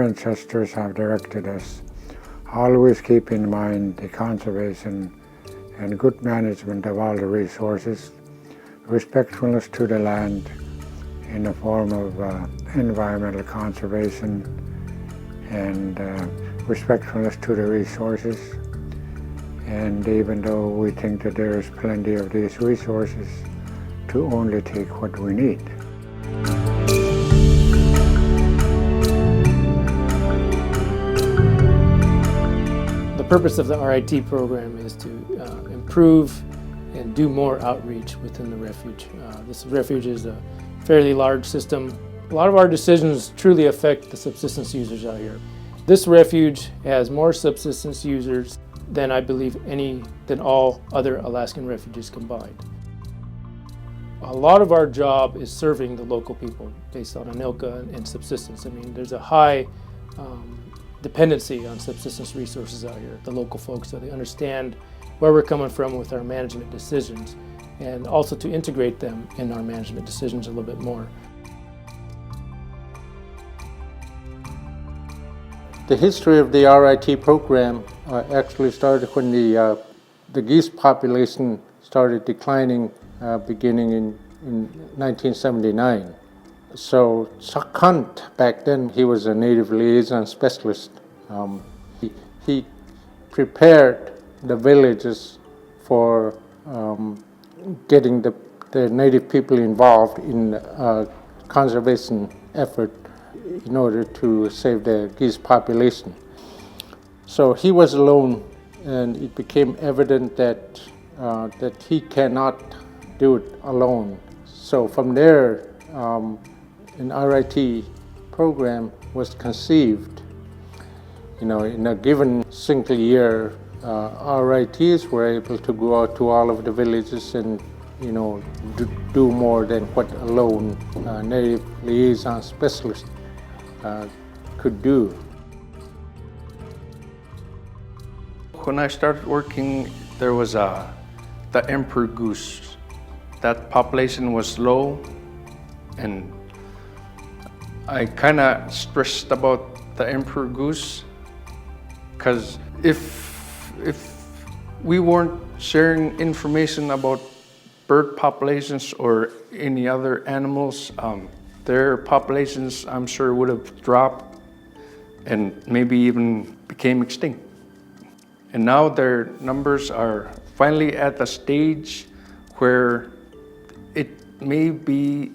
our ancestors have directed us, always keep in mind the conservation and good management of all the resources, respectfulness to the land in the form of environmental conservation and respectfulness to the resources. And even though we think that there is plenty of these resources, to only take what we need. The purpose of the RIT program is to improve and do more outreach within the refuge. This refuge is a fairly large system. A lot of our decisions truly affect the subsistence users out here. This refuge has more subsistence users than I believe than all other Alaskan refuges combined. A lot of our job is serving the local people based on ANILCA and subsistence. I mean, there's a high dependency on subsistence resources out here, the local folks, so they understand where we're coming from with our management decisions, and also to integrate them in our management decisions a little bit more. The history of the RIT program actually started when the geese population started declining beginning in 1979. So Chuck Hunt, back then, he was a native liaison specialist. He prepared the villages for getting the native people involved in conservation effort in order to save the geese population. So he was alone, and it became evident that he cannot do it alone. So from there, an RIT program was conceived. You know, in a given single year, RITs were able to go out to all of the villages and, you know, do more than what a lone native liaison specialist could do. When I started working, there was the emperor goose. That population was low, and I kind of stressed about the emperor goose, because if we weren't sharing information about bird populations or any other animals, their populations, I'm sure, would have dropped and maybe even became extinct. And now their numbers are finally at the stage where it may be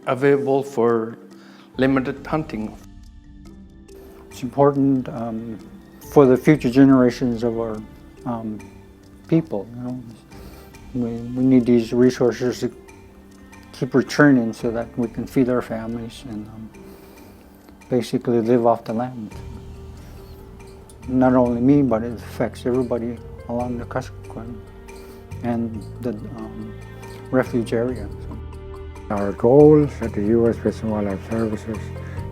available for limited hunting. It's important for the future generations of our people. You know, we need these resources to keep returning so that we can feed our families and basically live off the land. Not only me, but it affects everybody along the Kuskokwim and the refuge area. Our goals at the U.S. Fish and Wildlife Services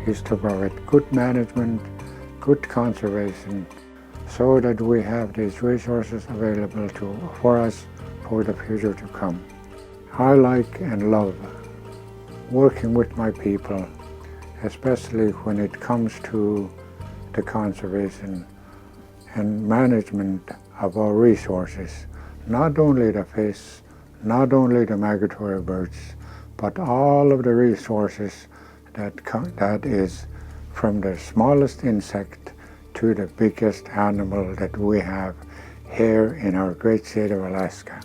is to provide good management, good conservation, so that we have these resources available for us for the future to come. I like and love working with my people, especially when it comes to the conservation and management of our resources, not only the fish, not only the migratory birds, but all of the resources that is from the smallest insect to the biggest animal that we have here in our great state of Alaska.